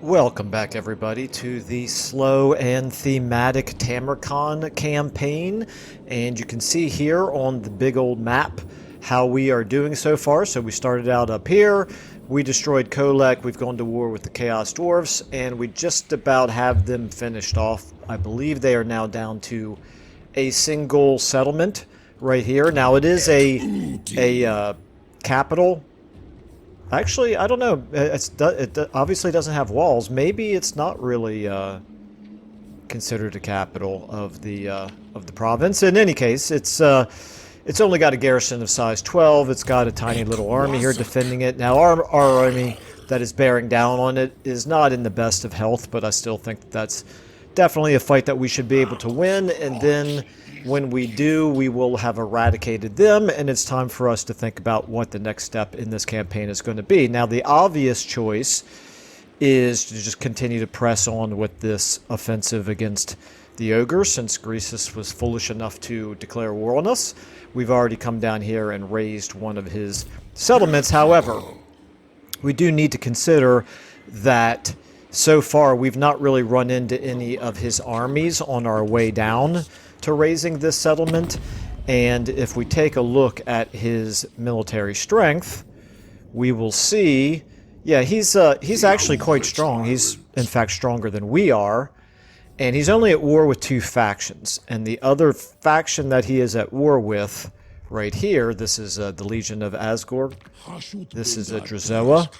Welcome back, everybody, to the slow and thematic Tamurkhan campaign. And you can see here on the big old map how we are doing so far. So we started out up here, we destroyed Kolek, we've gone to war with the Chaos Dwarfs, and we just about have them finished off. I believe they are now down to a single settlement right here. Now it is a capital. Actually, I don't know. It obviously doesn't have walls. Maybe it's not really considered a capital of the province. In any case, it's only got a garrison of size 12. It's got a tiny little army here defending it. Now, our army that is bearing down on it is not in the best of health, but I still think that's definitely a fight that we should be able to win. And then when we do, we will have eradicated them, and it's time for us to think about what the next step in this campaign is going to be. Now, the obvious choice is to just continue to press on with this offensive against the Ogre, since Greasus was foolish enough to declare war on us. We've already come down here and raised one of his settlements. However, we do need to consider that so far we've not really run into any of his armies on our way down to raising this settlement. And if we take a look at his military strength, we will see, yeah, he's actually quite strong. He's in fact stronger than we are, and he's only at war with 2 factions. And the other faction that he is at war with right here, this is the Legion of Asgore. This is a Drazoa.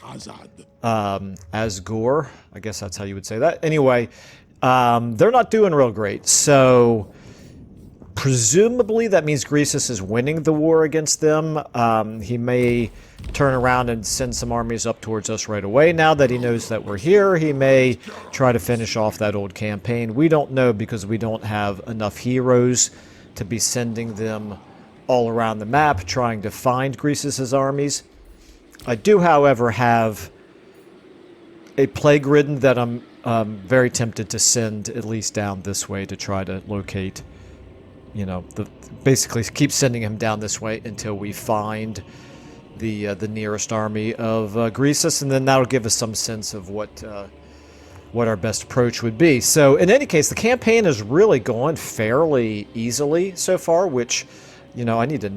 Asgore, I guess that's how you would say that. Anyway, they're not doing real great. So presumably that means Greasus is winning the war against them. He may turn around and send some armies up towards us right away. Now that he knows that we're here, he may try to finish off that old campaign. We don't know, because we don't have enough heroes to be sending them all around the map trying to find Greasus's armies. I do, however, have a plague ridden that I'm very tempted to send at least down this way to try to locate, you know, basically keep sending him down this way until we find the nearest army of Greasus, and then that'll give us some sense of what our best approach would be. So in any case, the campaign has really gone fairly easily so far, which, you know, I need to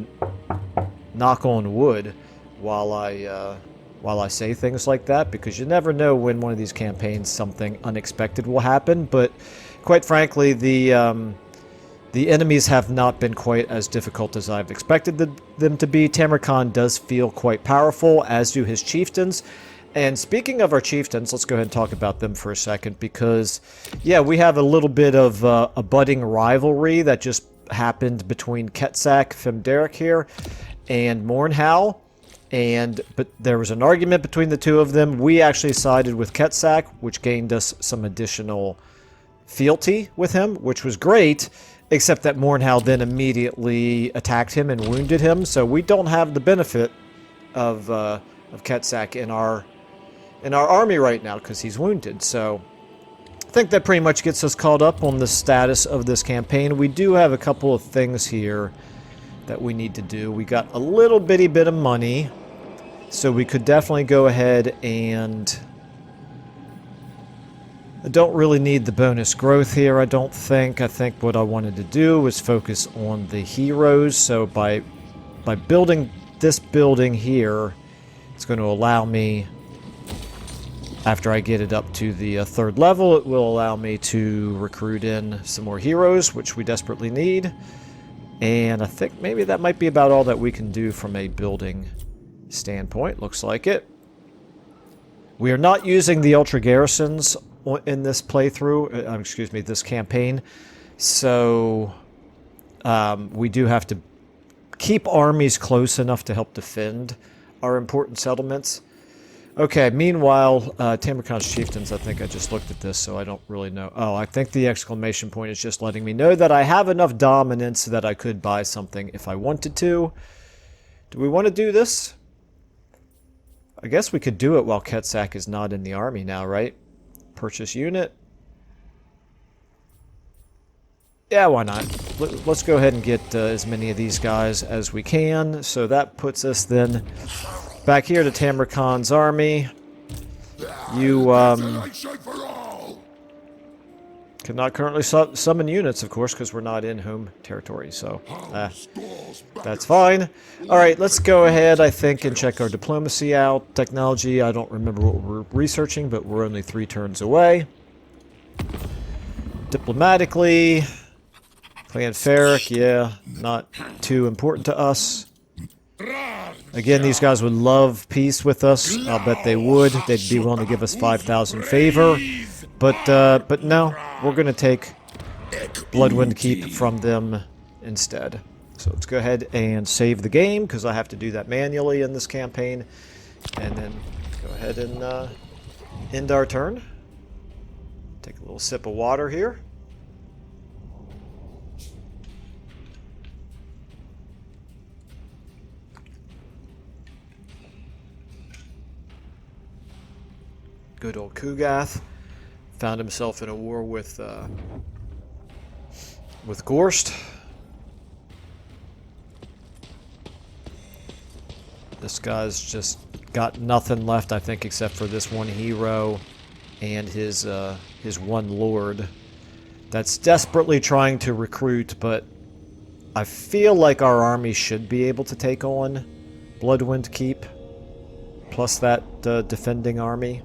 knock on wood while I say things like that, because you never know when one of these campaigns something unexpected will happen. But quite frankly, the enemies have not been quite as difficult as I've expected them to be. Tamurkhan does feel quite powerful, as do his chieftains. And speaking of our chieftains, let's go ahead and talk about them for a second, because, yeah, we have a little bit of a budding rivalry that just happened between Ketsak, Femderic here, and Mornhal. But there was an argument between the two of them. We actually sided with Ketsak, which gained us some additional fealty with him, which was great. Except that Mornhal then immediately attacked him and wounded him, so we don't have the benefit of Ketsak in our army right now because he's wounded. So I think that pretty much gets us caught up on the status of this campaign. We do have a couple of things here that we need to do. We got a little bitty bit of money, so we could definitely go ahead and I don't really need the bonus growth here, I don't think. I think what I wanted to do was focus on the heroes. So by building this building here, it's going to allow me, after I get it up to the 3rd level, it will allow me to recruit in some more heroes, which we desperately need. And I think maybe that might be about all that we can do from a building standpoint. Looks like it. We are not using the Ultra Garrisons in this playthrough, excuse me, this campaign. So we do have to keep armies close enough to help defend our important settlements. Okay, meanwhile, Tamurkhan's chieftains, I think I just looked at this, so I don't really know. Oh, I think the exclamation point is just letting me know that I have enough dominance so that I could buy something if I wanted to. Do we want to do this? I guess we could do it while Ketsak is not in the army now, right? Purchase unit. Yeah, why not? Let's go ahead and get as many of these guys as we can. So that puts us then back here to Tamurkhan's army. You cannot currently summon units, of course, because we're not in home territory, so that's fine. Alright, let's go ahead, I think, and check our diplomacy out. Technology, I don't remember what we're researching, but we're only 3 turns away. Diplomatically, Clan Ferric, yeah, not too important to us. Again, these guys would love peace with us. I'll bet they would. They'd be willing to give us 5,000 favor. But no, we're going to take Bloodwind Keep from them instead. So let's go ahead and save the game, because I have to do that manually in this campaign. And then go ahead and end our turn. Take a little sip of water here. Good old Kugath found himself in a war with Gorst. This guy's just got nothing left, I think, except for this one hero and his one lord that's desperately trying to recruit, but I feel like our army should be able to take on Bloodwind Keep, plus that defending army.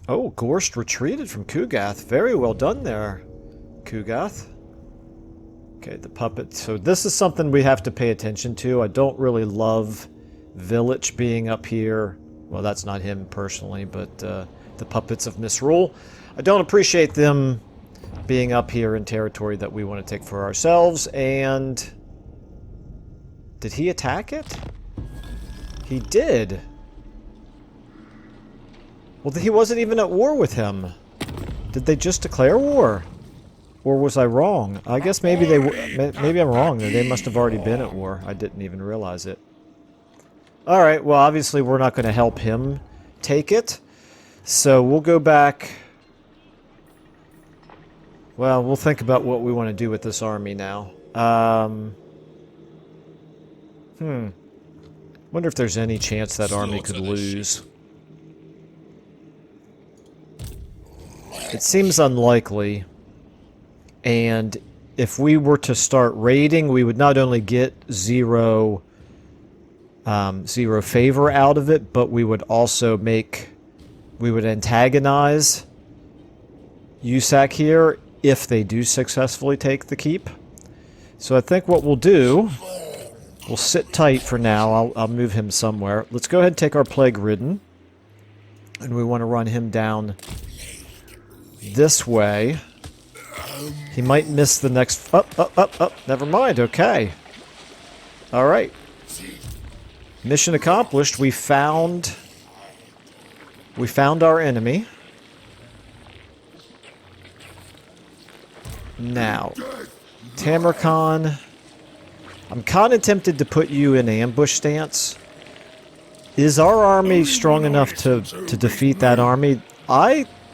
Oh, Gorst retreated from Kugath. Very well done there, Kugath. Okay, the puppet. So this is something we have to pay attention to. I don't really love Village being up here. Well, that's not him personally, but the puppets of Misrule. I don't appreciate them being up here in territory that we want to take for ourselves. And did he attack it? He did. Well, he wasn't even at war with him. Did they just declare war? Or was I wrong? I guess maybe maybe I'm wrong. They must have already been at war. I didn't even realize it. Alright, well, obviously we're not going to help him take it. So we'll go back. Well, we'll think about what we want to do with this army now. Wonder if there's any chance that army could lose. It seems unlikely, and if we were to start raiding, we would not only get zero favor out of it, but we would also antagonize USAC here if they do successfully take the keep. So I think what we'll do, we'll sit tight for now. I'll move him somewhere. Let's go ahead and take our Plague Ridden, and we want to run him down this way. He might miss the next... Never mind. Okay. Alright. Mission accomplished. We found our enemy. Now, Tamurkhan, I'm kind of tempted to put you in ambush stance. Is our army strong enough to defeat that army?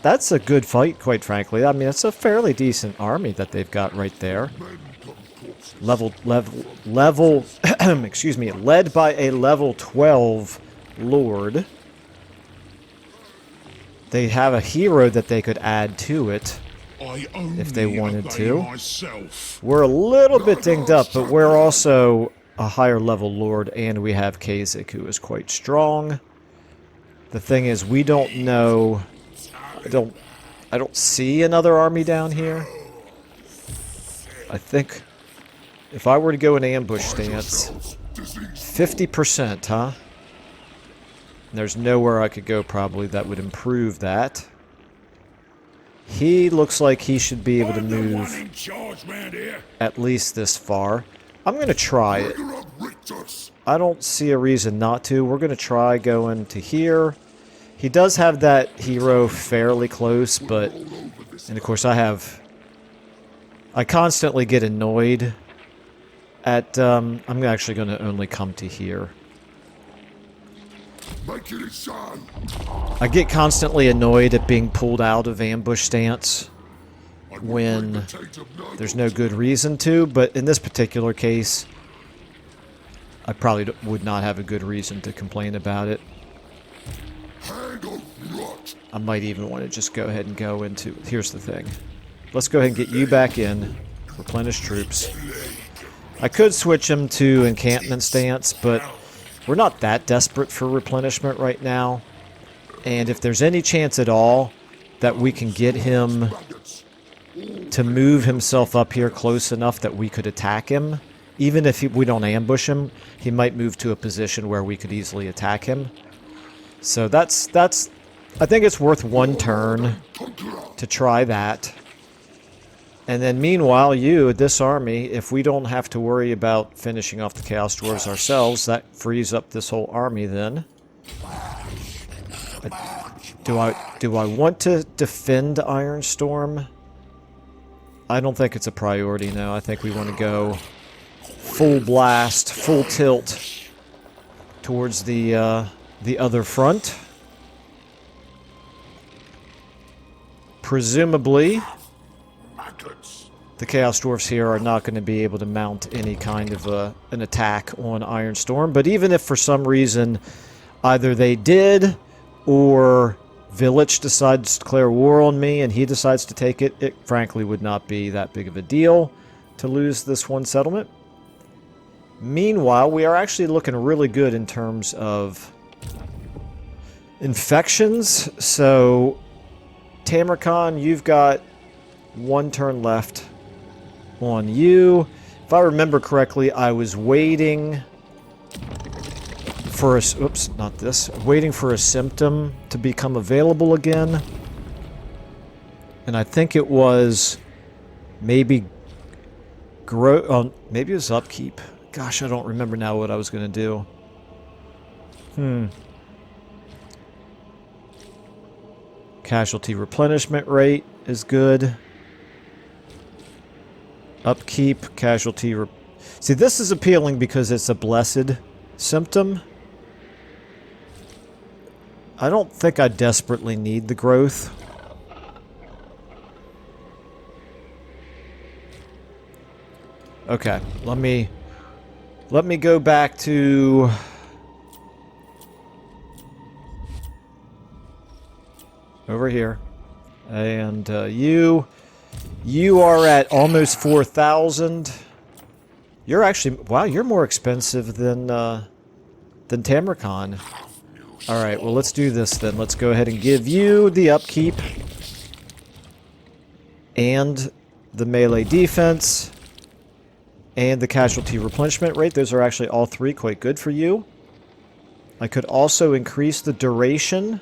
That's a good fight, quite frankly. I mean, it's a fairly decent army that they've got right there. Excuse me, led by a level 12 lord. They have a hero that they could add to it if they wanted to. We're a little bit dinged up, but we're also a higher level lord, and we have Kasich, who is quite strong. The thing is, we don't know... I don't see another army down here. I think if I were to go in ambush stance, 50%, huh? There's nowhere I could go probably that would improve that. He looks like he should be able to move at least this far. I'm going to try it. I don't see a reason not to. We're going to try going to here. He does have that hero fairly close, but... And of course I constantly get annoyed at... I'm actually going to only come to here. I get constantly annoyed at being pulled out of ambush stance when there's no good reason to, but in this particular case, I probably would not have a good reason to complain about it. I might even want to just go ahead and go into... Here's the thing. Let's go ahead and get you back in. Replenish troops. I could switch him to encampment stance, but we're not that desperate for replenishment right now. And if there's any chance at all that we can get him to move himself up here close enough that we could attack him, even if we don't ambush him, he might move to a position where we could easily attack him. So that's I think it's worth one turn to try that. And then meanwhile, this army, if we don't have to worry about finishing off the Chaos Dwarves ourselves, that frees up this whole army then. Do I want to defend Ironstorm? I don't think it's a priority now. I think we want to go full blast, full tilt towards the other front. Presumably, the Chaos Dwarfs here are not going to be able to mount any kind of an attack on Ironstorm, but even if for some reason either they did or Village decides to declare war on me and he decides to take it, it frankly would not be that big of a deal to lose this one settlement. Meanwhile, we are actually looking really good in terms of infections. So, Tamurkhan, you've got one turn left on you. If I remember correctly, I was waiting for a... Oops, not this. Waiting for a symptom to become available again. And I think it was maybe... maybe it was upkeep. Gosh, I don't remember now what I was going to do. Casualty replenishment rate is good. Upkeep, casualty... See, this is appealing because it's a blessed symptom. I don't think I desperately need the growth. Okay, let me go back to... over here. And you are at almost 4,000. You're actually... Wow, you're more expensive than Tamurkhan. Alright, well let's do this then. Let's go ahead and give you the upkeep. And the melee defense. And the casualty replenishment rate. Those are actually all three quite good for you. I could also increase the duration.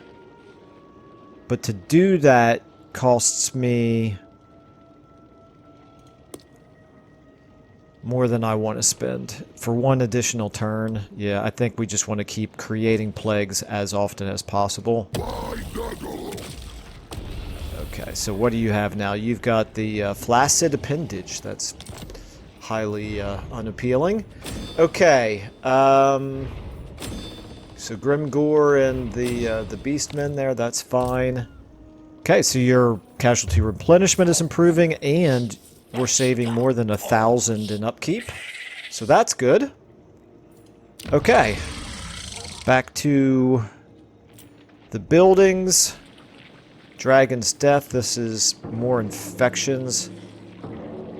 But to do that costs me more than I want to spend. For one additional turn, yeah, I think we just want to keep creating plagues as often as possible. Okay, so what do you have now? You've got the flaccid appendage. That's highly unappealing. Okay, so Grimgore and the Beastmen there, that's fine. Okay, so your casualty replenishment is improving, and we're saving more than 1,000 in upkeep. So that's good. Okay. Back to the buildings. Dragon's Death. This is more infections.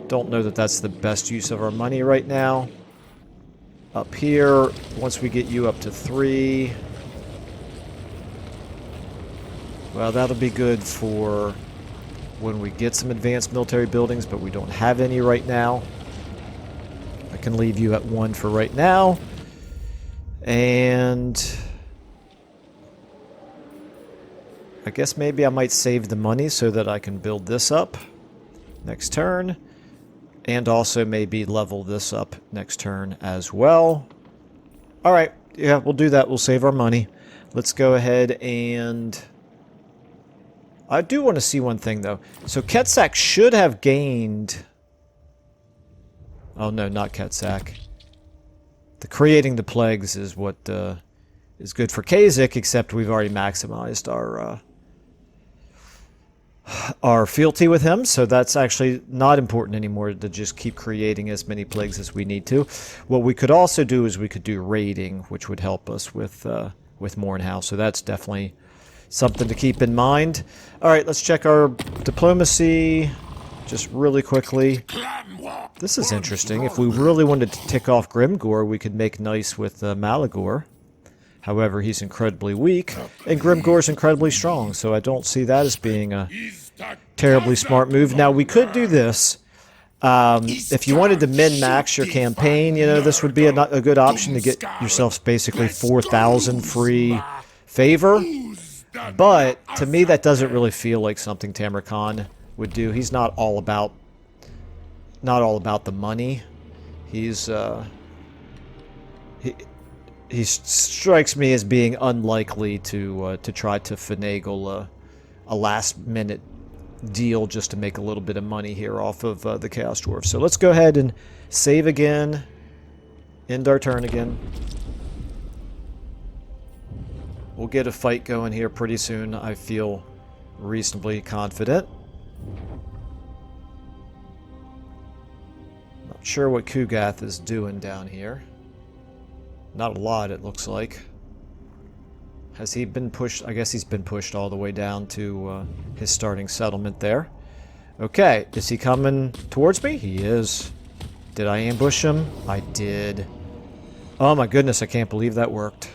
Don't know that that's the best use of our money right now. Up here, once we get you up to 3... well, that'll be good for when we get some advanced military buildings, but we don't have any right now. I can leave you at 1 for right now. And I guess maybe I might save the money so that I can build this up next turn. And also maybe level this up next turn as well. Alright, yeah, we'll do that. We'll save our money. Let's go ahead and... I do want to see one thing, though. So Ketsak should have gained... oh, no, not Ketsak. The creating the plagues is what is good for Kasich, except we've already maximized our fealty with him, so that's actually not important anymore to just keep creating as many plagues as we need to. What we could also do is we could do raiding, which would help us with Mournhouse, so that's definitely something to keep in mind. Alright, let's check our diplomacy just really quickly. This is interesting. If we really wanted to tick off Grimgor, we could make nice with Malagor. However, he's incredibly weak, and Grimgor's incredibly strong, so I don't see that as being a terribly smart move. Now, we could do this. If you wanted to min-max your campaign, you know, this would be a good option to get yourselves basically 4,000 free favor. But, to me, that doesn't really feel like something Tamurkhan would do. He's not all about the money. He strikes me as being unlikely to try to finagle a last-minute deal just to make a little bit of money here off of the Chaos Dwarf. So let's go ahead and save again, end our turn again. We'll get a fight going here pretty soon. I feel reasonably confident. Not sure what Kugath is doing down here. Not a lot, it looks like. Has he been pushed? I guess he's been pushed all the way down to his starting settlement there. Okay, is he coming towards me? He is. Did I ambush him? I did. Oh my goodness, I can't believe that worked.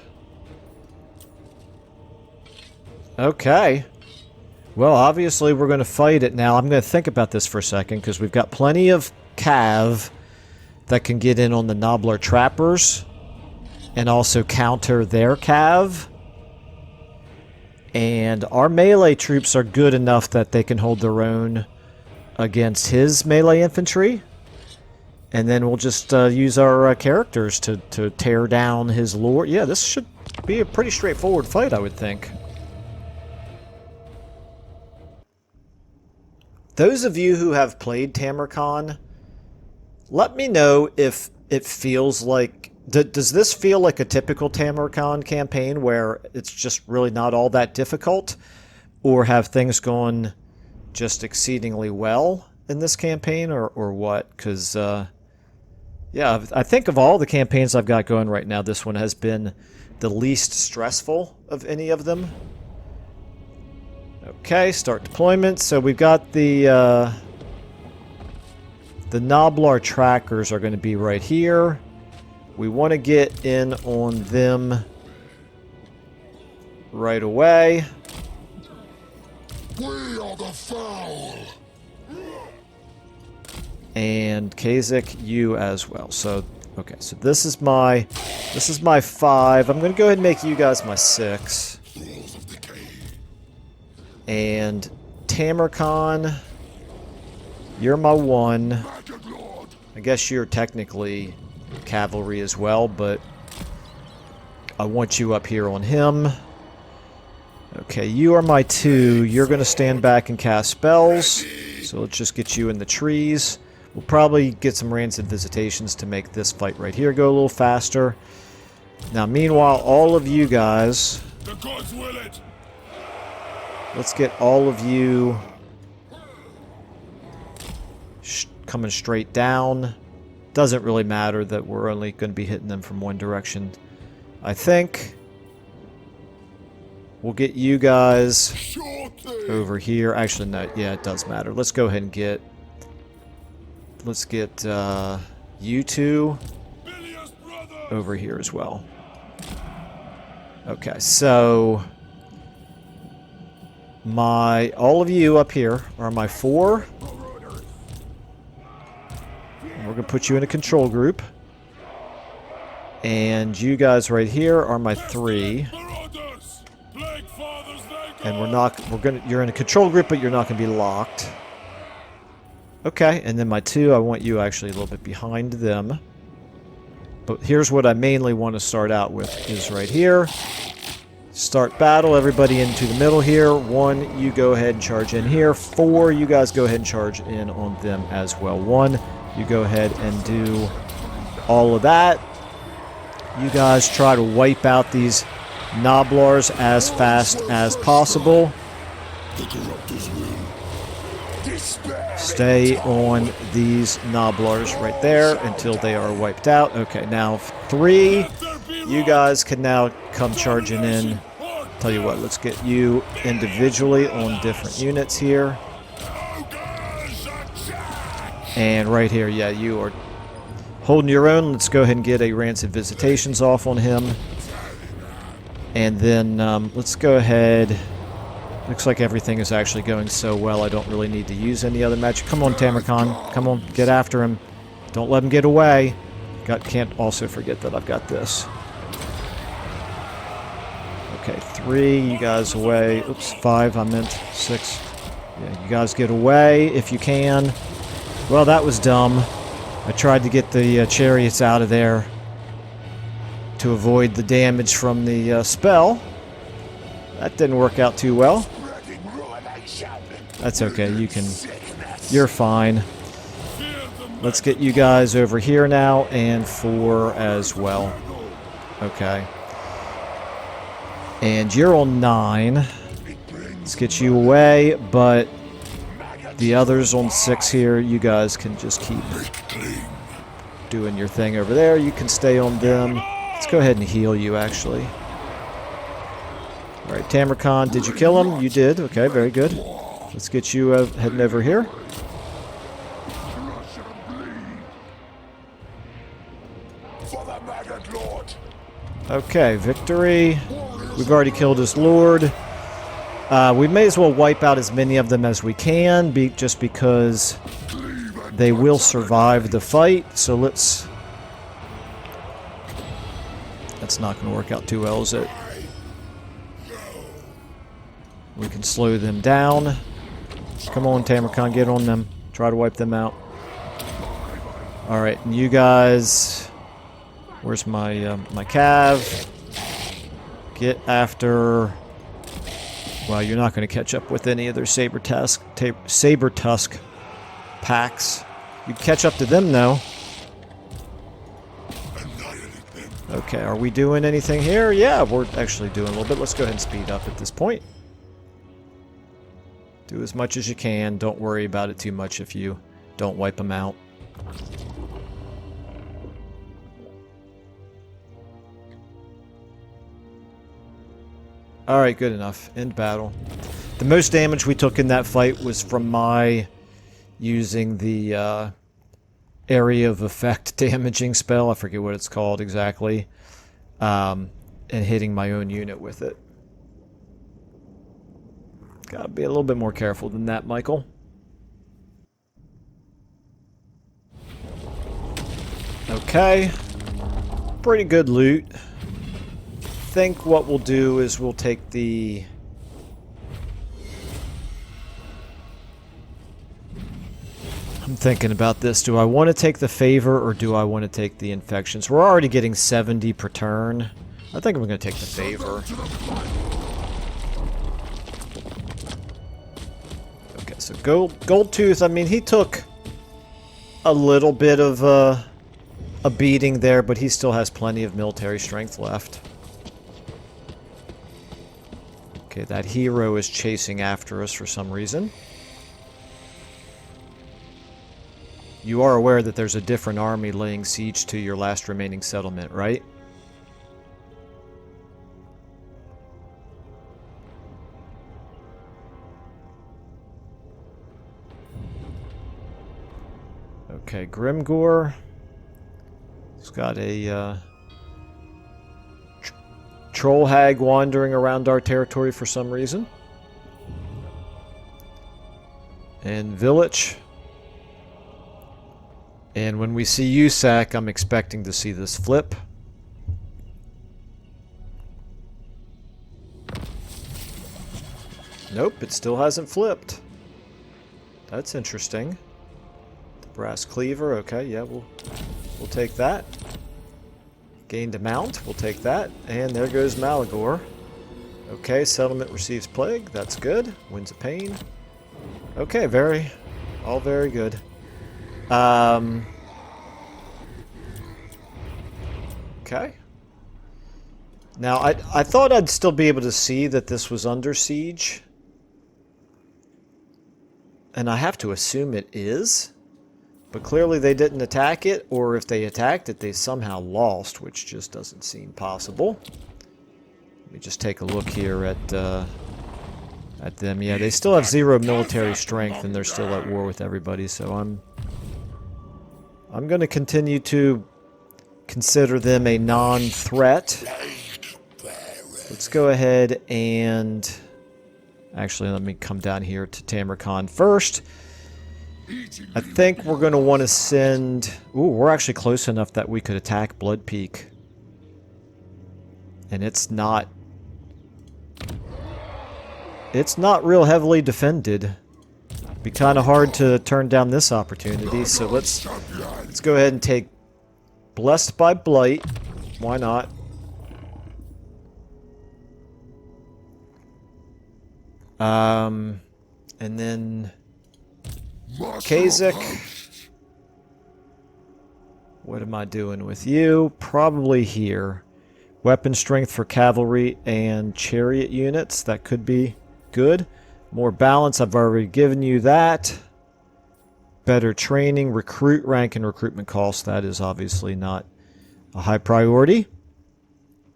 Okay. Well, obviously we're going to fight it now. I'm going to think about this for a second, because we've got plenty of cav that can get in on the Nobbler trappers and also counter their cav. And our melee troops are good enough that they can hold their own against his melee infantry. And then we'll just use our characters to tear down his lord. Yeah, this should be a pretty straightforward fight, I would think. Those of you who have played Tamurkhan, let me know if it feels like... Does this feel like a typical Tamurkhan campaign where it's just really not all that difficult? Or have things gone just exceedingly well in this campaign, or what? Because, yeah, I think of all the campaigns I've got going right now, this one has been the least stressful of any of them. Okay, start deployment. So we've got the Nobblar trackers are going to be right here. We want to get in on them right away. We are the foul. And Kasich, you as well. So, okay, so this is my 5. I'm going to go ahead and make you guys my 6. Thrones of Decay. And Tamurkhan, you're my 1. Maggot Lord. I guess you're technically cavalry as well, but I want you up here on him. Okay, you are my 2. You're going to stand back and cast spells. So let's just get you in the trees. We'll probably get some rancid visitations to make this fight right here go a little faster. Now, meanwhile, all of you guys... The gods will it. Let's get all of you coming straight down. Doesn't really matter that we're only going to be hitting them from one direction. I think we'll get you guys over here. Actually, no, yeah, it does matter. Let's go ahead and get... Let's get you 2 over here as well. Okay, so... all of you up here are my 4. We're going to put you in a control group. And you guys right here are my 3. And you're in a control group, but you're not going to be locked. Okay, and then my 2, I want you actually a little bit behind them. But here's what I mainly want to start out with, is right here. Start battle, everybody into the middle here. 1, you go ahead and charge in here. 4, you guys go ahead and charge in on them as well. 1, you go ahead and do all of that. You guys try to wipe out these Nobblars as fast as possible. The corruptors win. Stay on these Noblars right there until they are wiped out. Okay, now 3. You guys can now come charging in. Tell you what, let's get you individually on different units here. And right here, yeah, you are holding your own. Let's go ahead and get a Rancid Visitations off on him. And then let's go ahead. Looks like everything is actually going so well, I don't really need to use any other magic. Come on, Tamurkhan. Come on, get after him. Don't let him get away. Can't also forget that I've got this. Okay, 3, you guys away. Oops, 5, I meant 6. Yeah, you guys get away if you can. Well, that was dumb. I tried to get the chariots out of there to avoid the damage from the spell. That didn't work out too well. That's okay, you're fine. Let's get you guys over here now, and 4 as well. Okay. And you're on 9. Let's get you away, but the others on 6 here, you guys can just keep doing your thing over there. You can stay on them. Let's go ahead and heal you, actually. Alright, Tamurkhan, did you kill him? You did. Okay, very good. Let's get you heading over here. For the Maggot Lord. Okay, victory. We've already killed his lord. We may as well wipe out as many of them as we can, just because they will survive the fight. So let's... That's not going to work out too well, is it? We can slow them down. Come on, Tamurkhan, get on them. Try to wipe them out. Alright, and you guys... Where's my my cav? Get after... Well, you're not going to catch up with any of their saber tusk packs. You catch up to them, though. Okay, are we doing anything here? Yeah, we're actually doing a little bit. Let's go ahead and speed up at this point. Do as much as you can. Don't worry about it too much if you don't wipe them out. Alright, good enough. End battle. The most damage we took in that fight was from my using the area of effect damaging spell. I forget what it's called exactly. And hitting my own unit with it. Gotta be a little bit more careful than that, Michael. Okay. Pretty good loot. I think what we'll do is we'll take the... I'm thinking about this. Do I want to take the favor or do I want to take the infections? We're already getting 70 per turn. I think I'm going to take the favor. Okay, so Goldtooth, I mean, he took a little bit of a beating there, but he still has plenty of military strength left. Okay, that hero is chasing after us for some reason. You are aware that there's a different army laying siege to your last remaining settlement, right? Okay, Grimgore. He's got a troll hag wandering around our territory for some reason. And Village. And when we see USAC, I'm expecting to see this flip. Nope, it still hasn't flipped. That's interesting. The Brass Cleaver, okay, yeah, we'll take that. Gained a mount, we'll take that. And there goes Malagor. Okay, settlement receives plague, that's good. Winds of pain. Okay, all very good. Okay. Now, I thought I'd still be able to see that this was under siege. And I have to assume it is. But clearly they didn't attack it, or if they attacked it, they somehow lost, which just doesn't seem possible. Let me just take a look here at them. Yeah, they still have 0 military strength, and they're still at war with everybody, so I'm going to continue to consider them a non-threat. Let's go ahead and... Actually, let me come down here to Tamurkhan first. I think we're going to want to send... Ooh, we're actually close enough that we could attack Blood Peak. And it's not... It's not real heavily defended. Be kind of hard to turn down this opportunity, so let's go ahead and take Blessed by Blight. Why not? And then... Kasich. What am I doing with you? Probably here. Weapon strength for cavalry and chariot units. That could be good. More balance. I've already given you that. Better training, recruit rank, and recruitment cost. That is obviously not a high priority.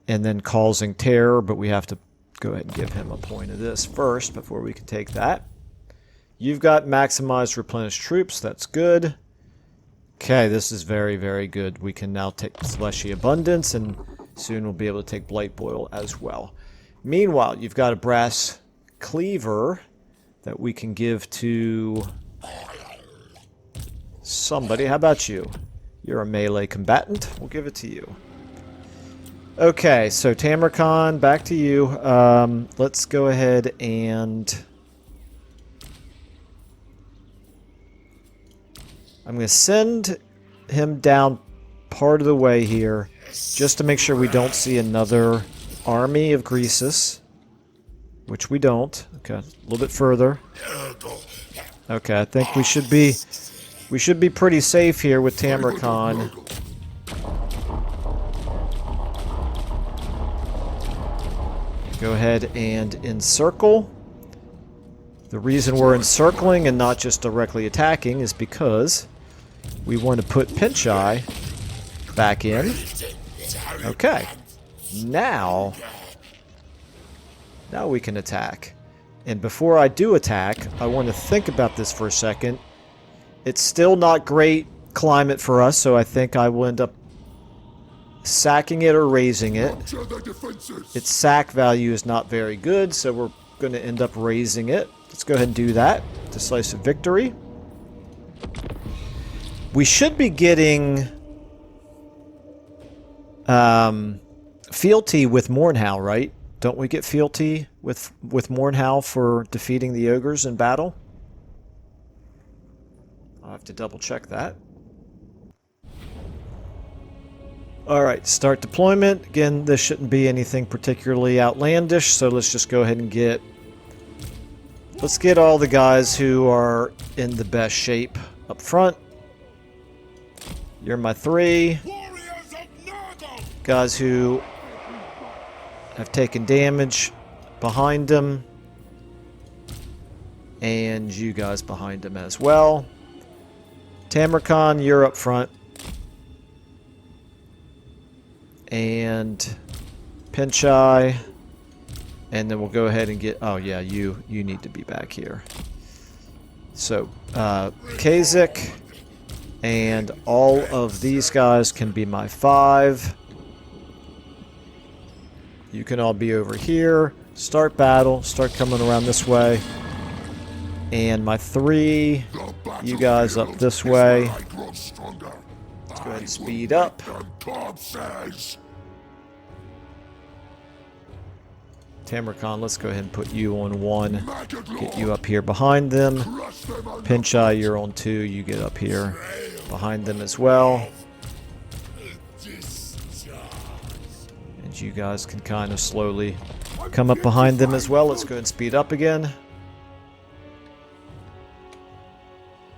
And then causing terror, but we have to go ahead and give him a point of this first before we can take that. You've got maximized replenished troops. That's good. Okay, this is very, very good. We can now take Fleshy Abundance, and soon we'll be able to take Blight Boil as well. Meanwhile, you've got a Brass Cleaver that we can give to somebody. How about you? You're a melee combatant. We'll give it to you. Okay, so Tamurkhan, back to you. Let's go ahead and... I'm going to send him down part of the way here, just to make sure we don't see another army of Greasus, which we don't. Okay, a little bit further. Okay, I think we should be pretty safe here with Tamurkhan. Go ahead and encircle. The reason we're encircling and not just directly attacking is because we want to put Pincheye back in. Okay. Now we can attack. And before I do attack, I want to think about this for a second. It's still not great climate for us, so I think I will end up sacking it or raising it. Its sack value is not very good, so we're going to end up raising it. Let's go ahead and do that. Decisive victory. We should be getting fealty with Mornhow, right? Don't we get fealty with Mornhow for defeating the ogres in battle? I'll have to double check that. Alright, start deployment. Again, this shouldn't be anything particularly outlandish, so let's just go ahead and get... Let's get all the guys who are in the best shape up front. You're my 3. Guys who have taken damage behind them. And you guys behind them as well. Tamurkhan, you're up front. And Pincheye. And then we'll go ahead and get... Oh, yeah, you need to be back here. So, Kasich. And all of these guys can be my 5. You can all be over here. Start battle. Start coming around this way. And my 3, you guys up this way. Let's go ahead and speed up. Tamurkhan, let's go ahead and put you on 1. Get you up here behind them. Pincheye, you're on 2. You get up here behind them as well. And you guys can kind of slowly come up behind them as well. Let's go ahead and speed up again.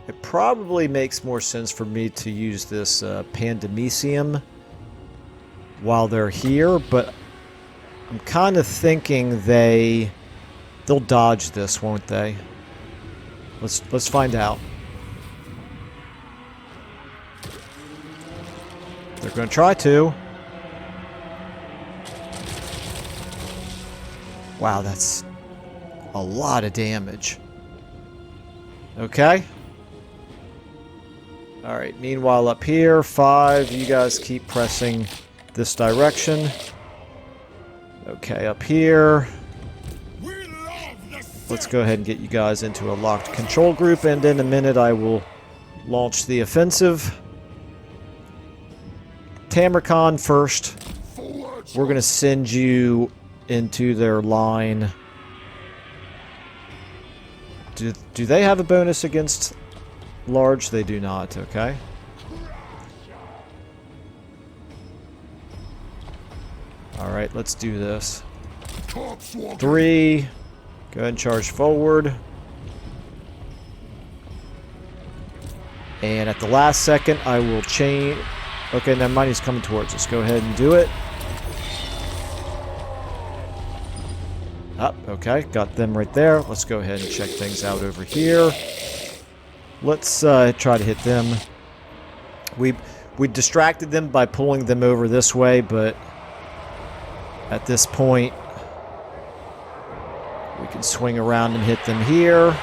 It probably makes more sense for me to use this Pandemicium while they're here, but I'm kind of thinking they'll dodge this, won't they? Let's find out. They're going to try to. Wow, that's a lot of damage. Okay. Alright, meanwhile up here, 5, you guys keep pressing this direction. Okay, up here. Let's go ahead and get you guys into a locked control group, and in a minute I will launch the offensive. Tamurkhan first. We're going to send you into their line. Do they have a bonus against large? They do not, okay. Alright, let's do this. 3. Go ahead and charge forward. And at the last second, I will chain... Okay, never mind, he's coming towards us. Go ahead and do it. Okay, got them right there. Let's go ahead and check things out over here. Let's try to hit them. We distracted them by pulling them over this way, but at this point, we can swing around and hit them here.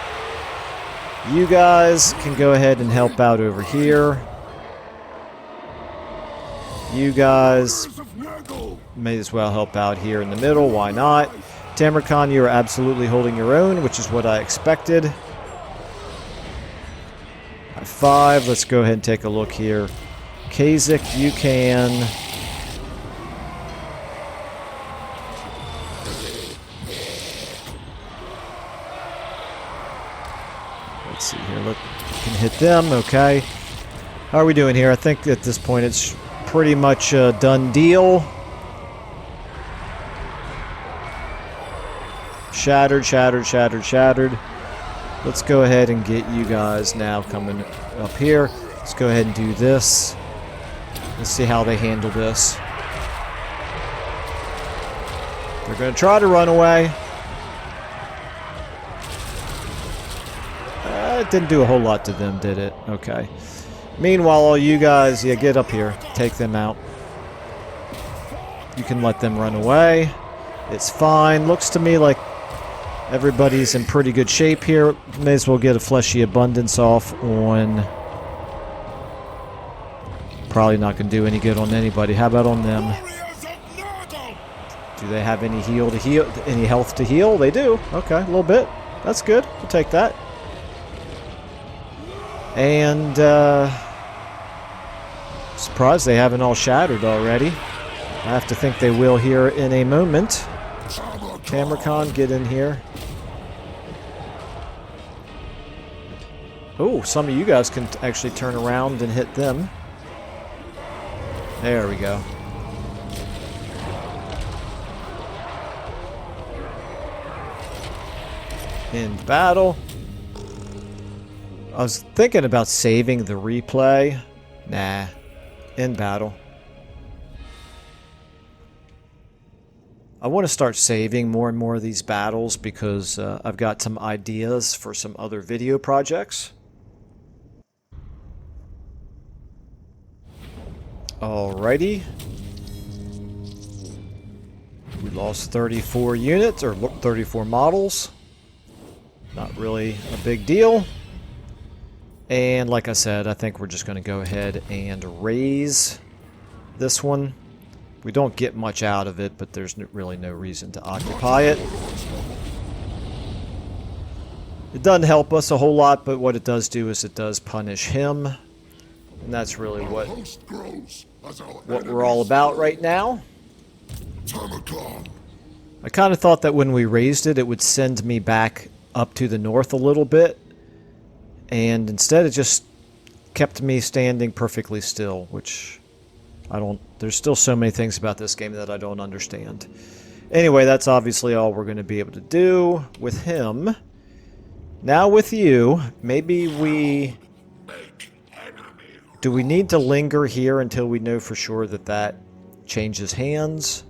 You guys can go ahead and help out over here. You guys may as well help out here in the middle. Why not? Tamurkhan, you are absolutely holding your own, which is what I expected. High 5. Let's go ahead and take a look here. Kazik, you can... Let's see here. You can hit them. Okay. How are we doing here? I think at this point it's pretty much a done deal. Shattered, shattered, shattered, shattered. Let's go ahead and get you guys now coming up here. Let's go ahead and do this. Let's see how they handle this. They're going to try to run away. It didn't do a whole lot to them, did it? Okay. Meanwhile, all you guys, yeah, get up here. Take them out. You can let them run away. It's fine. Looks to me like everybody's in pretty good shape here. May as well get a fleshy abundance off on... Probably not going to do any good on anybody. How about on them? Do they have any any health to heal? They do. Okay, a little bit. That's good. We'll take that. And, surprised they haven't all shattered already. I have to think they will here in a moment. Tamurkhan, get in here. Oh, some of you guys can actually turn around and hit them. There we go. In battle. I was thinking about saving the replay. Nah. In battle. I want to start saving more and more of these battles because I've got some ideas for some other video projects. Alrighty. We lost 34 units, or 34 models. Not really a big deal. And like I said, I think we're just going to go ahead and raise this one. We don't get much out of it, but there's really no reason to occupy it. It doesn't help us a whole lot, but what it does do is it does punish him. And that's really what we're all about right now. I kind of thought that when we raised it, it would send me back up to the north a little bit. And instead it just kept me standing perfectly still, which I don't... There's still so many things about this game that I don't understand. Anyway, that's obviously all we're going to be able to do with him. Now with you, maybe we... Do we need to linger here until we know for sure that that changes hands?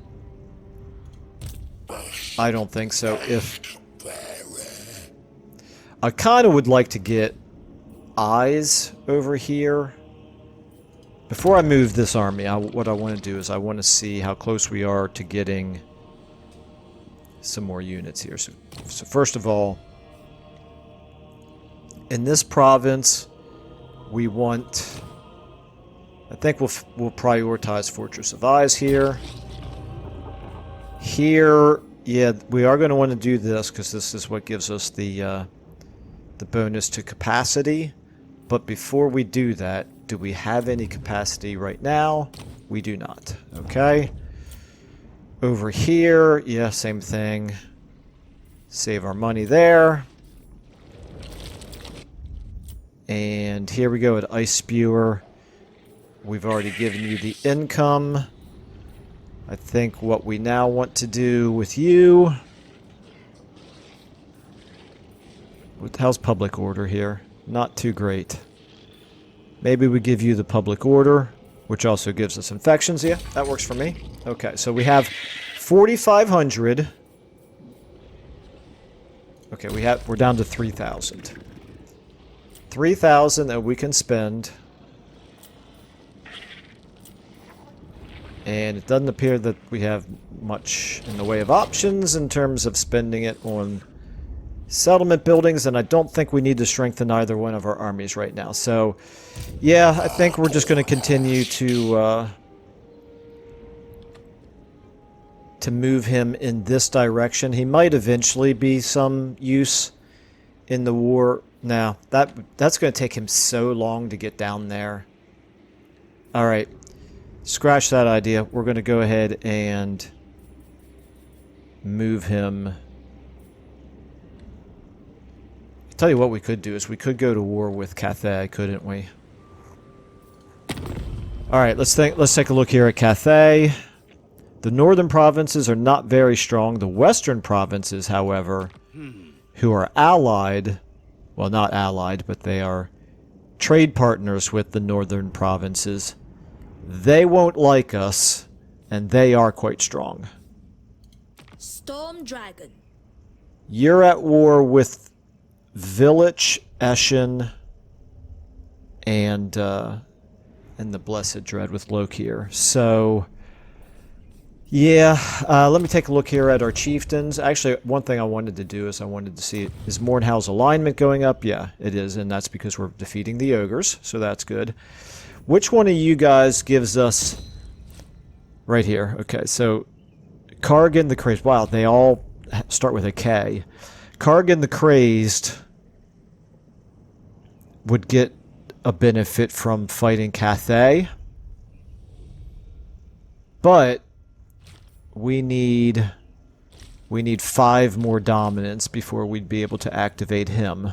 I don't think so. I kind of would like to get eyes over here. Before I move this army, what I want to do is I want to see how close we are to getting some more units here. So first of all, in this province, we want... I think we'll prioritize Fortress of Eyes here. Here, yeah, we are going to want to do this because this is what gives us the bonus to capacity. But before we do that, do we have any capacity right now? We do not. Okay. Over here, yeah, same thing. Save our money there. And here we go at Ice Spewer. We've already given you the income. I think what we now want to do with you... How's public order here? Not too great. Maybe we give you the public order, which also gives us infections. Yeah, that works for me. Okay, so we have 4,500. Okay, we're down to 3,000. 3,000 that we can spend. And it doesn't appear that we have much in the way of options in terms of spending it on settlement buildings, and I don't think we need to strengthen either one of our armies right now. So, yeah, I think we're just going to continue to move him in this direction. He might eventually be some use in the war. Now, that's going to take him so long to get down there. Alright. Scratch that idea. We're going to go ahead and move him. I'll tell you what we could do is we could go to war with Cathay, couldn't we? Alright, let's take a look here at Cathay. The northern provinces are not very strong. The western provinces, however, who are allied, well, not allied, but they are trade partners with the northern provinces. They won't like us, and they are quite strong. Storm Dragon. You're at war with Village, Eshin, and the Blessed Dread with Lokir. So, yeah, let me take a look here at our chieftains. Actually, one thing I wanted to do is I wanted to see, is Mornhow's alignment going up? Yeah, it is, and that's because we're defeating the ogres, so that's good. Which one of you guys gives us... Right here. Okay, so Kargan the Crazed. Wow, they all start with a K. Kargan the Crazed would get a benefit from fighting Cathay. But we need 5 more dominance before we'd be able to activate him.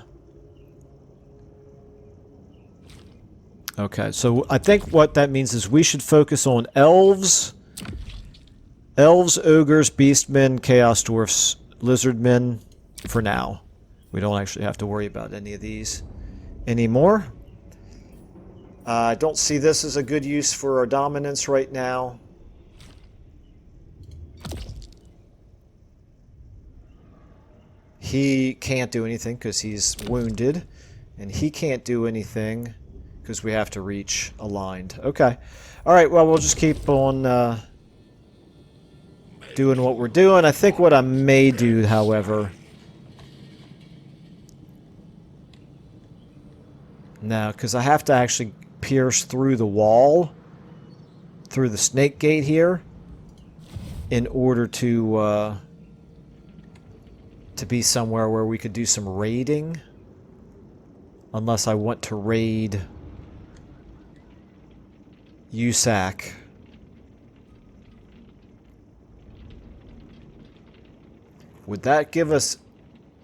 Okay, so I think what that means is we should focus on elves, ogres, beastmen, chaos dwarfs, lizardmen for now. We don't actually have to worry about any of these anymore. I don't see this as a good use for our dominance right now. He can't do anything because he's wounded, and he can't do anything because we have to reach aligned. Okay. Alright, well, we'll just keep on doing what we're doing. I think what I may do, however... No, because I have to actually pierce through the wall, through the snake gate here, in order to be somewhere where we could do some raiding. Unless I want to raid... USAC. Would that give us...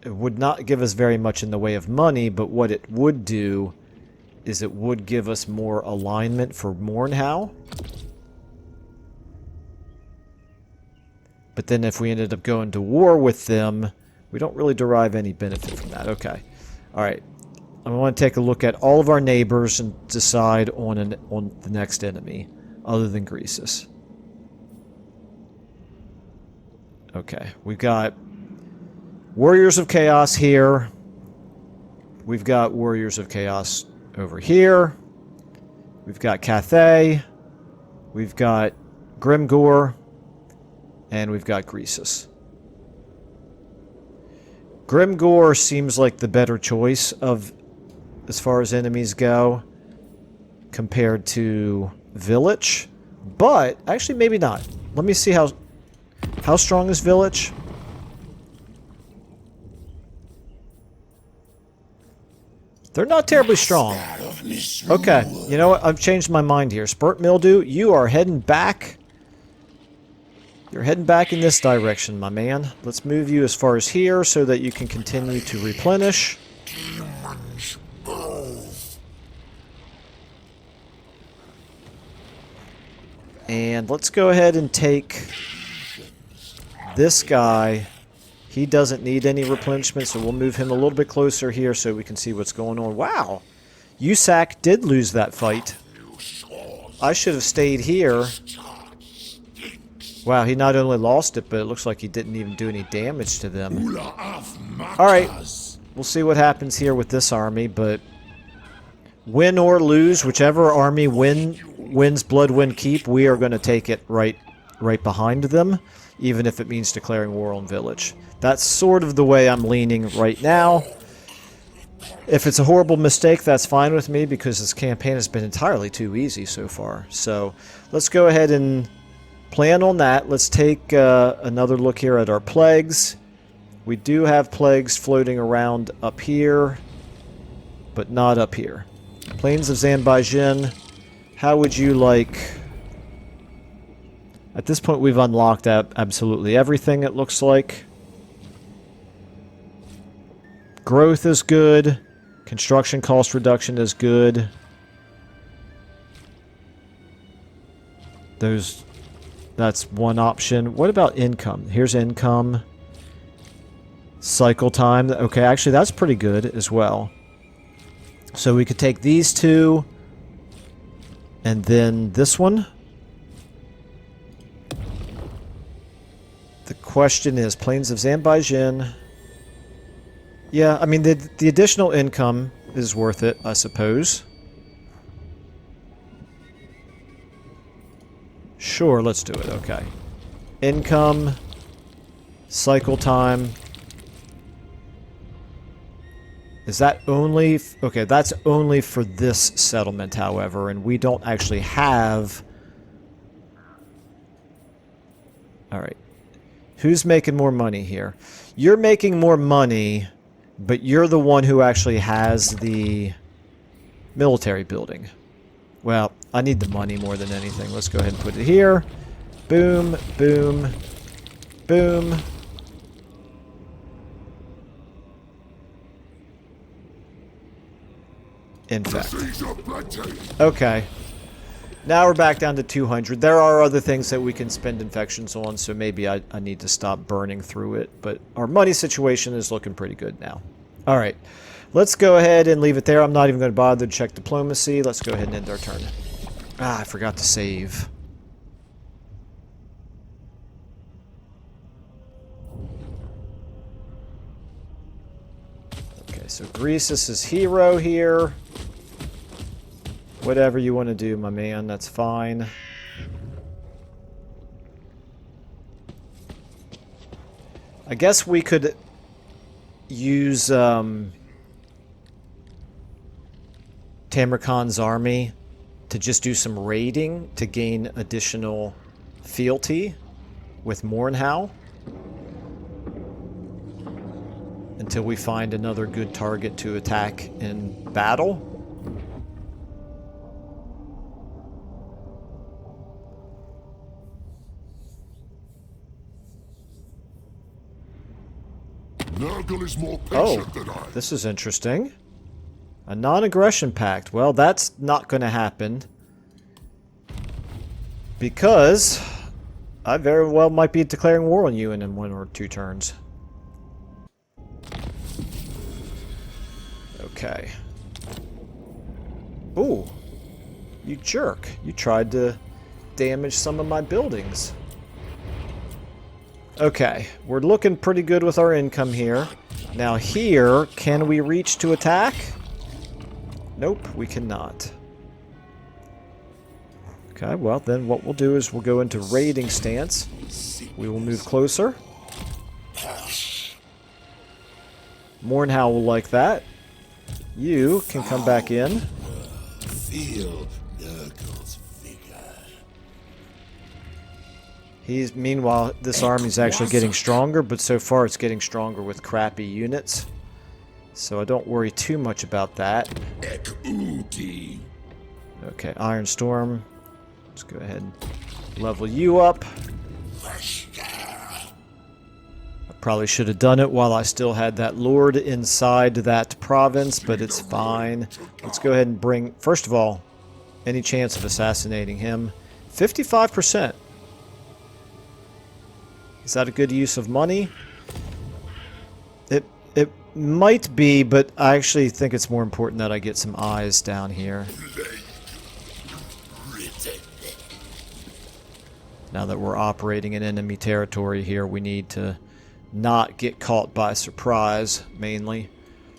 It would not give us very much in the way of money, but what it would do is it would give us more alignment for Mornhow. But then if we ended up going to war with them, we don't really derive any benefit from that. Okay. Alright. I want to take a look at all of our neighbors and decide on the next enemy, other than Greasus. Okay, we've got Warriors of Chaos here. We've got Warriors of Chaos over here. We've got Cathay. We've got Grimgore. And we've got Greasus. Grimgore seems like the better choice of as far as enemies go compared to Village. But actually maybe not. Let me see how strong is Village? They're not terribly strong. Okay, you know what? I've changed my mind here. Spurt Mildew, you are heading back. You're heading back in this direction, my man. Let's move you as far as here so that you can continue to replenish. And let's go ahead and take this guy. He doesn't need any replenishment, so we'll move him a little bit closer here so we can see what's going on. Wow! Usak did lose that fight. I should have stayed here. Wow, he not only lost it, but it looks like he didn't even do any damage to them. Alright, we'll see what happens here with this army, but win or lose, whichever army wins Bloodwind Keep, we are going to take it right behind them, even if it means declaring war on Village. That's sort of the way I'm leaning right now. If it's a horrible mistake, that's fine with me, because this campaign has been entirely too easy so far. So, let's go ahead and plan on that. Let's take another look here at our plagues. We do have plagues floating around up here, but not up here. Plains of Zanbaijin. How would you like... At this point, we've unlocked absolutely everything, it looks like. Growth is good. Construction cost reduction is good. That's one option. What about income? Here's income. Cycle time. Okay, actually that's pretty good as well. So we could take these two. And then this one. The question is, Plains of Zanbaijin. Yeah, I mean, the additional income is worth it, I suppose. Sure, let's do it, okay. Income, cycle time. Is that only... Okay, that's only for this settlement, however, and we don't actually have... Alright. Who's making more money here? You're making more money, but you're the one who actually has the military building. Well, I need the money more than anything. Let's go ahead and put it here. Boom, boom, boom. Infect. Okay. Now we're back down to 200. There are other things that we can spend infections on, so maybe I need to stop burning through it. But our money situation is looking pretty good now. Alright. Let's go ahead and leave it there. I'm not even going to bother to check diplomacy. Let's go ahead and end our turn. Ah, I forgot to save. Okay, so Greasus is hero here. Whatever you want to do, my man, that's fine. I guess we could use Tamurkhan's army to just do some raiding to gain additional fealty with Mornhow until we find another good target to attack in battle. Nurgle is more patient than I. This is interesting. A non-aggression pact. Well, that's not going to happen. Because I very well might be declaring war on you in 1 or 2 turns. Okay. Ooh. You jerk. You tried to damage some of my buildings. Okay, we're looking pretty good with our income here. Now here, can we reach to attack? Nope, we cannot. Okay, well then what we'll do is we'll go into raiding stance. We will move closer. Mornhow will like that. You can come back in. Feel Nurgle's vigor. Meanwhile, this army's actually getting stronger, but so far it's getting stronger with crappy units. So I don't worry too much about that. Okay, Iron Storm. Let's go ahead and level you up. I probably should have done it while I still had that lord inside that province, but it's fine. Let's go ahead and bring, first of all, any chance of assassinating him. 55%. Is that a good use of money? It might be, but I actually think it's more important that I get some eyes down here. Now that we're operating in enemy territory here, we need to not get caught by surprise, mainly.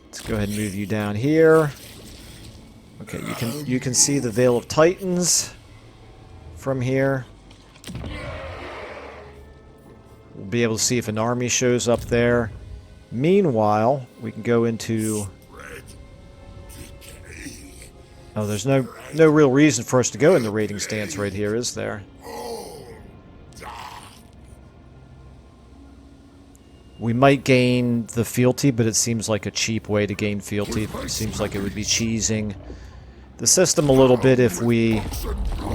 Let's go ahead and move you down here. Okay, you can see the Veil of Titans from here. We'll be able to see if an army shows up there. Meanwhile, we can go into... Oh, there's no real reason for us to go in the raiding stance right here, is there? We might gain the fealty, but it seems like a cheap way to gain fealty. It seems like it would be cheesing the system a little bit if we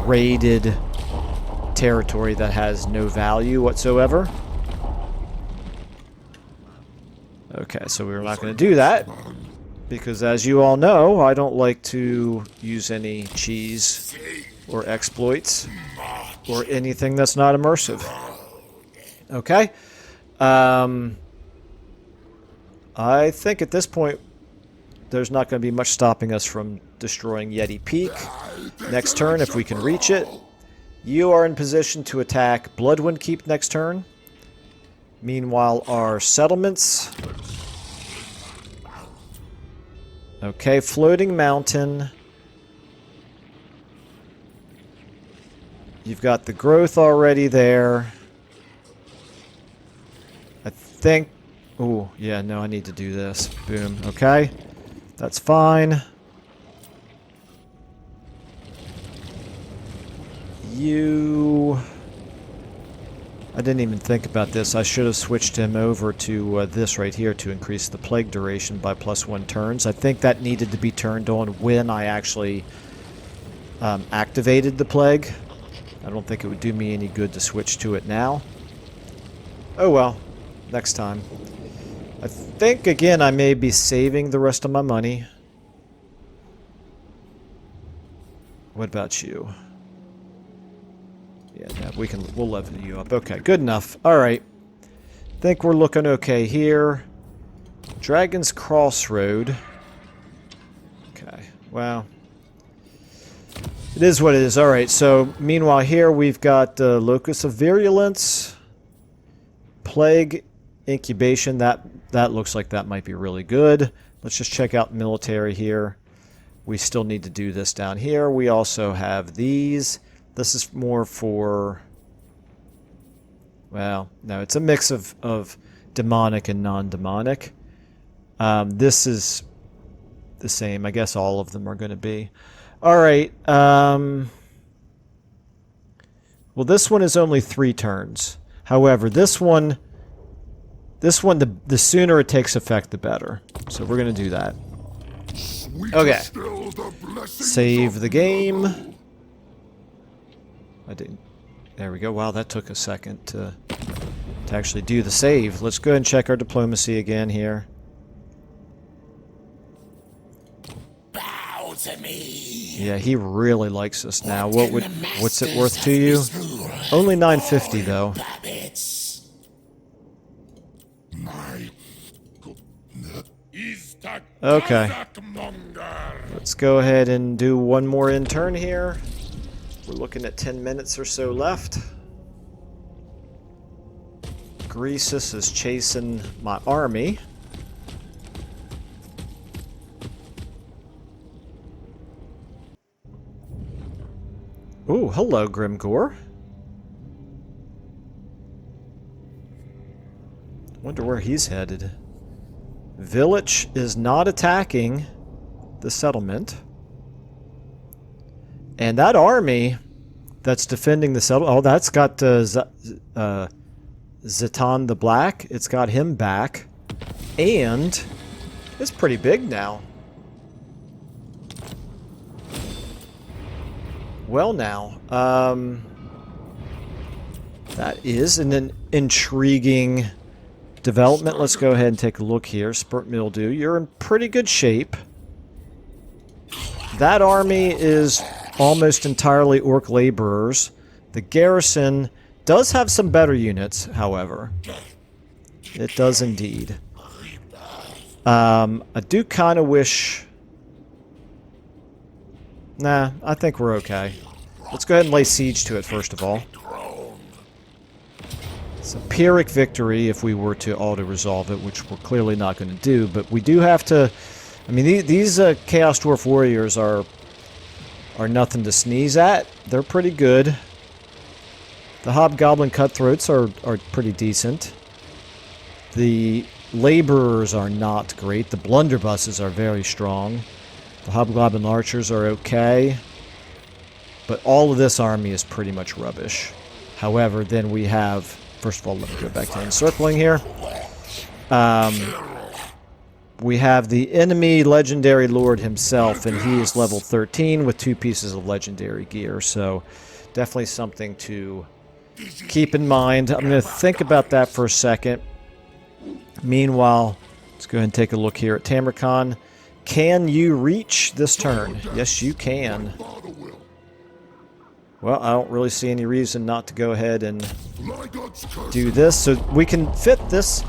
raided territory that has no value whatsoever. Okay, so we're not going to do that, because as you all know, I don't like to use any cheese or exploits or anything that's not immersive. Okay? I think at this point, there's not going to be much stopping us from destroying Yeti Peak. Next turn, if we can reach it. You are in position to attack Bloodwind Keep next turn. Meanwhile, our settlements... Okay, Floating Mountain. You've got the growth already there. I think... Ooh, yeah, no, I need to do this. Boom, okay. That's fine. You... I didn't even think about this. I should have switched him over to this right here to increase the plague duration by +1 turns. I think that needed to be turned on when I actually activated the plague. I don't think it would do me any good to switch to it now. Oh well, next time. I think, again, I may be saving the rest of my money. What about you? Yeah, no, we'll level you up. Okay, good enough. Alright. Think we're looking okay here. Dragon's Crossroad. Okay, well. It is what it is. Alright, so meanwhile here we've got Locus of Virulence. Plague Incubation. That looks like that might be really good. Let's just check out military here. We still need to do this down here. We also have these. This is more for, well, no, it's a mix of demonic and non-demonic. This is the same. I guess all of them are going to be. All right. Well, this one is only 3 turns. However, this one, the sooner it takes effect, the better. So we're going to do that. Okay. Save the game. I didn't. There we go. Wow, that took a second to actually do the save. Let's go ahead and check our diplomacy again here. Bow to me. Yeah, he really likes us now. What's it worth to you? Only 950 though. Okay. Let's go ahead and do one more in turn here. We're looking at 10 minutes or so left. Greasus is chasing my army. Ooh, hello, Grimgore. Wonder where he's headed. Village is not attacking the settlement. And that army that's defending the settlement... Oh, that's got Zatan the Black. It's got him back. And it's pretty big now. Well now, that is an intriguing development. Let's go ahead and take a look here. Spurt Mildew, you're in pretty good shape. That army is almost entirely Orc laborers. The garrison does have some better units, however. It does indeed. I do kind of wish... Nah, I think we're okay. Let's go ahead and lay siege to it first of all. It's a Pyrrhic victory if we were to auto-resolve it, which we're clearly not going to do, but we do have to... I mean, these Chaos Dwarf warriors are nothing to sneeze at. They're pretty good. The Hobgoblin Cutthroats are pretty decent. The Laborers are not great. The Blunderbusses are very strong. The Hobgoblin Archers are okay. But all of this army is pretty much rubbish. However, then we have... First of all, let me go back to encircling here. We have the enemy Legendary Lord himself, and he is level 13 with 2 pieces of Legendary gear. So, definitely something to keep in mind. I'm going to think about that for a second. Meanwhile, let's go ahead and take a look here at Tamurkhan. Can you reach this turn? Yes, you can. Well, I don't really see any reason not to go ahead and do this. So we can fit this.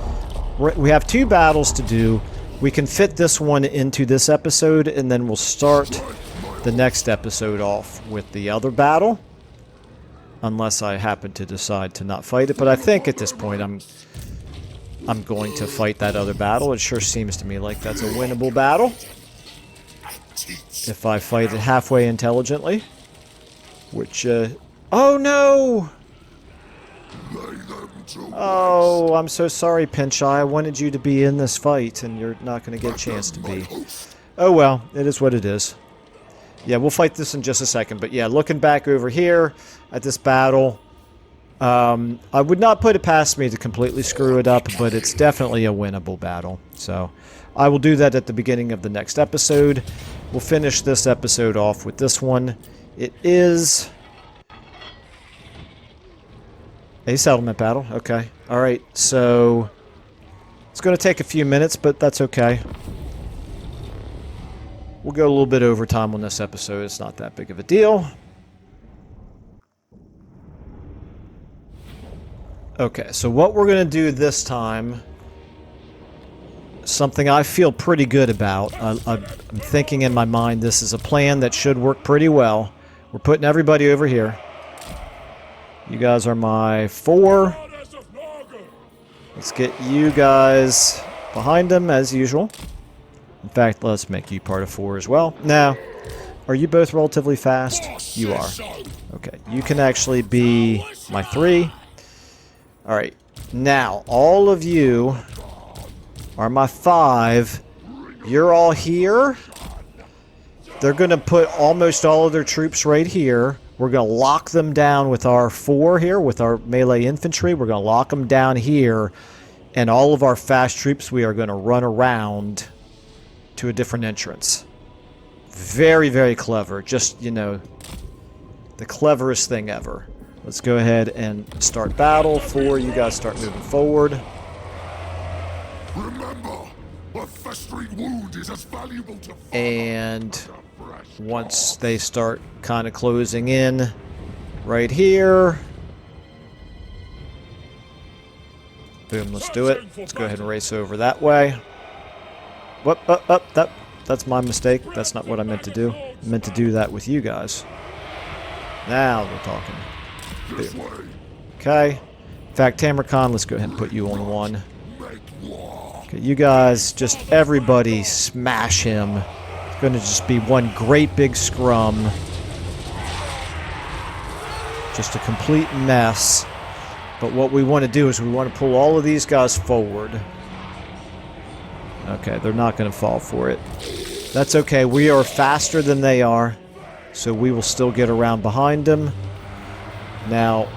We have 2 battles to do. We can fit this one into this episode, and then we'll start the next episode off with the other battle. Unless I happen to decide to not fight it. But I think at this point I'm going to fight that other battle. It sure seems to me like that's a winnable battle. If I fight it halfway intelligently. Which, oh no! Oh, I'm so sorry, Pincheye. I wanted you to be in this fight, and you're not going to get a chance to be. Oh well, it is what it is. Yeah, we'll fight this in just a second. But yeah, looking back over here at this battle, I would not put it past me to completely screw it up, but it's definitely a winnable battle. So I will do that at the beginning of the next episode. We'll finish this episode off with this one. It is a settlement battle. Okay. Alright, so it's going to take a few minutes, but that's okay. We'll go a little bit over time on this episode. It's not that big of a deal. Okay, so what we're going to do this time, something I feel pretty good about. I'm thinking in my mind this is a plan that should work pretty well. We're putting everybody over here. You guys are my 4. Let's get you guys behind them as usual. In fact, let's make you part of 4 as well. Now, are you both relatively fast? You are. Okay, you can actually be my 3. Alright, now, all of you are my 5. You're all here. They're going to put almost all of their troops right here. We're going to lock them down with our 4 here, with our melee infantry. We're going to lock them down here. And all of our fast troops, we are going to run around to a different entrance. Very, very clever. Just, you know, the cleverest thing ever. Let's go ahead and start battle. 4, you guys start moving forward. Remember, a festering wound is as valuable to And once they start kind of closing in right here. Boom, let's do it. Let's go ahead and race over that way. Whoop, that's my mistake. That's not what I meant to do. I meant to do that with you guys. Now we're talking. Boom. Okay. fact, Tamurkhan, let's go ahead and put you on 1. Make war. Okay, you guys, just everybody smash him. It's going to just be one great big scrum. Just a complete mess. But what we want to do is we want to pull all of these guys forward. Okay, they're not going to fall for it. That's okay. We are faster than they are. So we will still get around behind them. Now,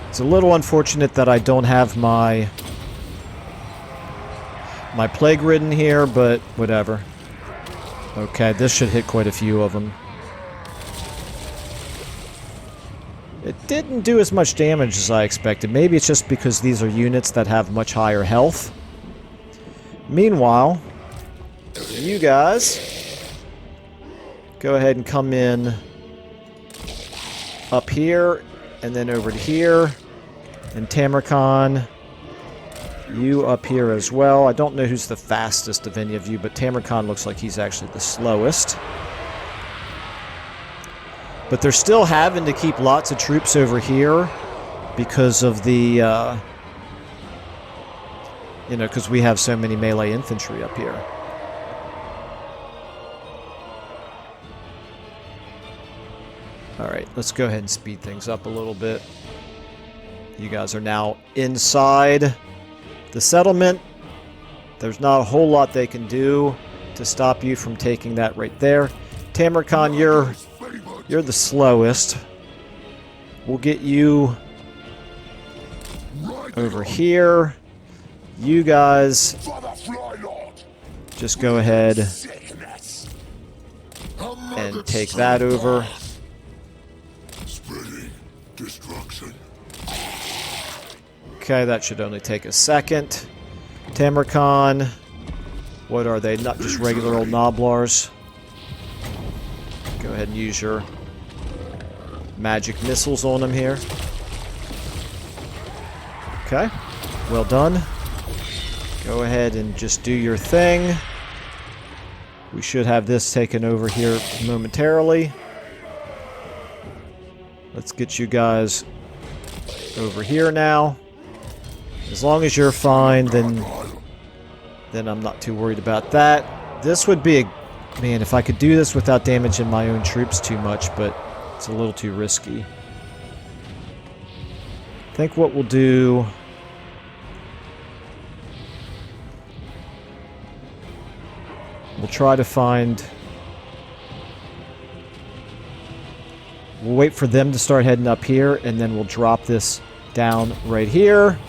it's a little unfortunate that I don't have my plague ridden here, but whatever. Okay, this should hit quite a few of them. It didn't do as much damage as I expected. Maybe it's just because these are units that have much higher health. Meanwhile, you guys go ahead and come in up here and then over to here. And Tamurkhan, you up here as well. I don't know who's the fastest of any of you, but Tamurkhan looks like he's actually the slowest. But they're still having to keep lots of troops over here because of the, because we have so many melee infantry up here. Alright, let's go ahead and speed things up a little bit. You guys are now inside the settlement. There's not a whole lot they can do to stop you from taking that right there. Tamurkhan, you're the slowest. We'll get you over here. You guys just go ahead and take that over. Okay, that should only take a second. Tamurkhan, what are they? Not just regular old Noblars. Go ahead and use your magic missiles on them here. Okay, well done. Go ahead and just do your thing. We should have this taken over here momentarily. Let's get you guys over here now. As long as you're fine, then I'm not too worried about that. This would be a... Man, if I could do this without damaging my own troops too much, but it's a little too risky. I think what we'll do... We'll try to find... We'll wait for them to start heading up here, and then we'll drop this down right here.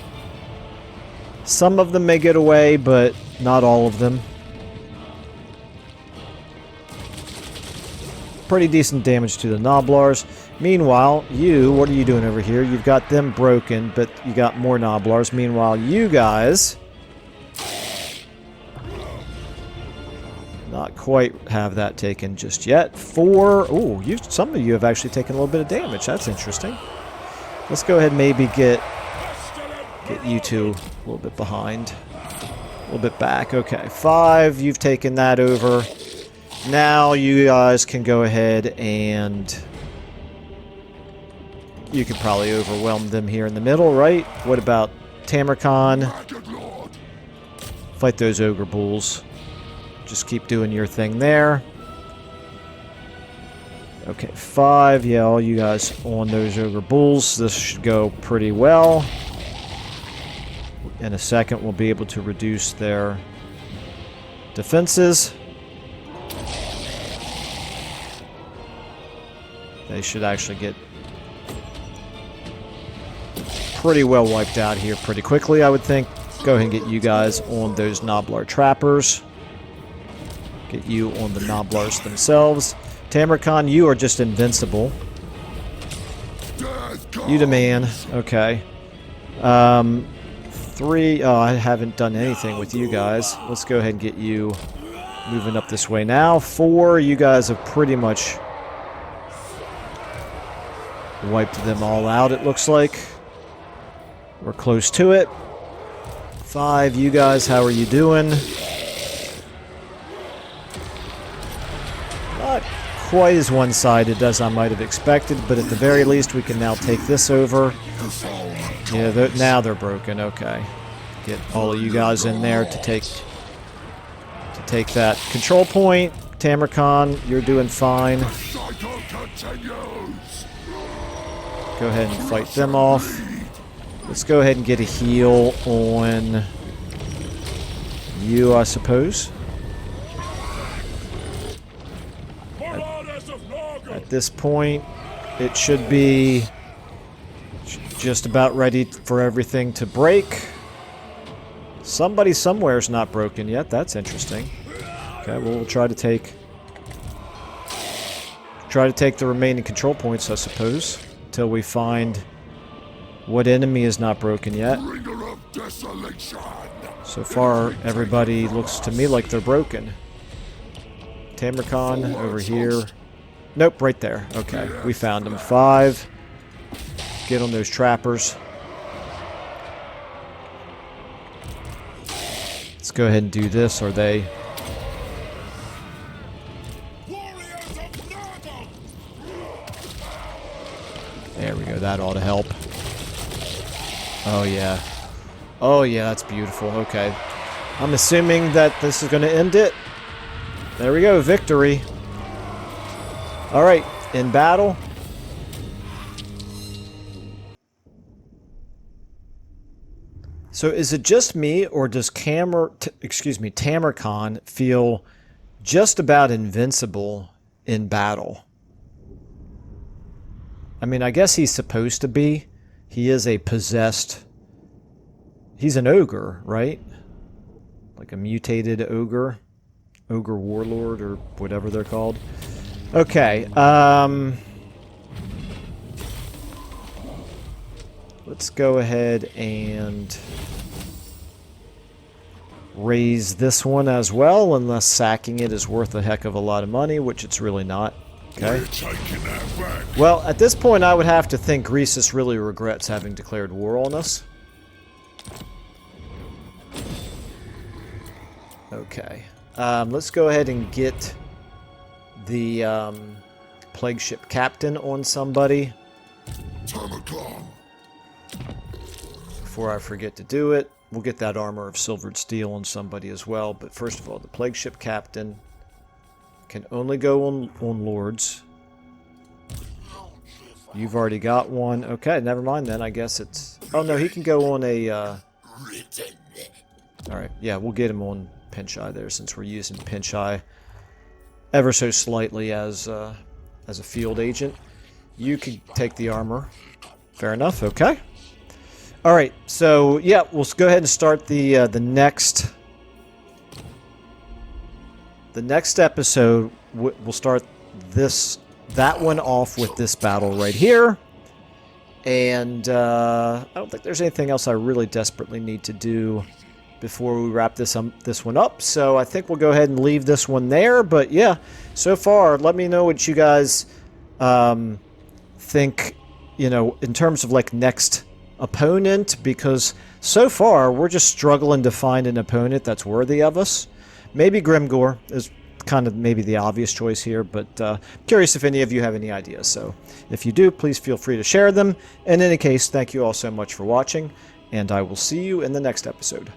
Some of them may get away, but not all of them. Pretty decent damage to the Noblars. Meanwhile, what are you doing over here? You've got them broken, but you got more Noblars. Meanwhile, you guys... not quite have that taken just yet. 4... Ooh, some of you have actually taken a little bit of damage. That's interesting. Let's go ahead and maybe get you two a little bit behind. A little bit back. Okay, 5. You've taken that over. Now you guys can go ahead and... You could probably overwhelm them here in the middle, right? What about Tamurkhan? Fight those ogre bulls. Just keep doing your thing there. Okay, 5. Yeah, all you guys on those ogre bulls. This should go pretty well. In a second, we'll be able to reduce their defenses. They should actually get pretty well wiped out here pretty quickly, I would think. Go ahead and get you guys on those Noblar trappers. Get you on the Noblars themselves. Tamurkhan, you are just invincible. You demand. Okay. 3. Oh, I haven't done anything with you guys. Let's go ahead and get you moving up this way now. 4. You guys have pretty much wiped them all out, it looks like. We're close to it. 5. You guys, how are you doing? Not quite as one-sided as I might have expected, but at the very least we can now take this over. Yeah, now they're broken. Okay. Get all of you guys in there to take that control point. Tamurkhan, you're doing fine. Go ahead and fight them off. Let's go ahead and get a heal on you, I suppose. At this point, it should be just about ready for everything to break. Somebody somewhere is not broken yet. That's interesting. Okay, well, we'll try to take the remaining control points, I suppose, until we find what enemy is not broken yet. So far, everybody looks to me like they're broken. Tamurkhan over here. Nope, right there. Okay, we found him. 5. Get on those trappers. Let's go ahead and do this. Are they... There we go. That ought to help. Oh, yeah. Oh, yeah, that's beautiful. Okay. I'm assuming that this is going to end it. There we go. Victory. All right. In battle. So is it just me, or does Tamurkhan feel just about invincible in battle? I mean, I guess he's supposed to be. He is a possessed... He's an ogre, right? Like a mutated ogre. Ogre warlord, or whatever they're called. Okay, let's go ahead and raise this one as well, unless sacking it is worth a heck of a lot of money, which it's really not. Okay. Well, at this point, I would have to think Greasus really regrets having declared war on us. Okay. Let's go ahead and get the plague ship captain on somebody. Before I forget to do it, we'll get that armor of silvered steel on somebody as well. But first of all, the plague ship captain can only go on lords. You've already got one. Okay, never mind then. I guess it's... Oh, no, he can go on a... Alright, yeah, we'll get him on pinch eye there, since we're using pinch eye ever so slightly as a field agent. You can take the armor. Fair enough, okay. Alright, so, yeah, we'll go ahead and start the next... The next episode, we'll start that one off with this battle right here. And I don't think there's anything else I really desperately need to do before we wrap this one up. So I think we'll go ahead and leave this one there. But yeah, so far, let me know what you guys think, you know, in terms of like next opponent. Because so far, we're just struggling to find an opponent that's worthy of us. Maybe Grimgor is kind of maybe the obvious choice here, but curious if any of you have any ideas. So if you do, please feel free to share them. In any case, thank you all so much for watching, and I will see you in the next episode.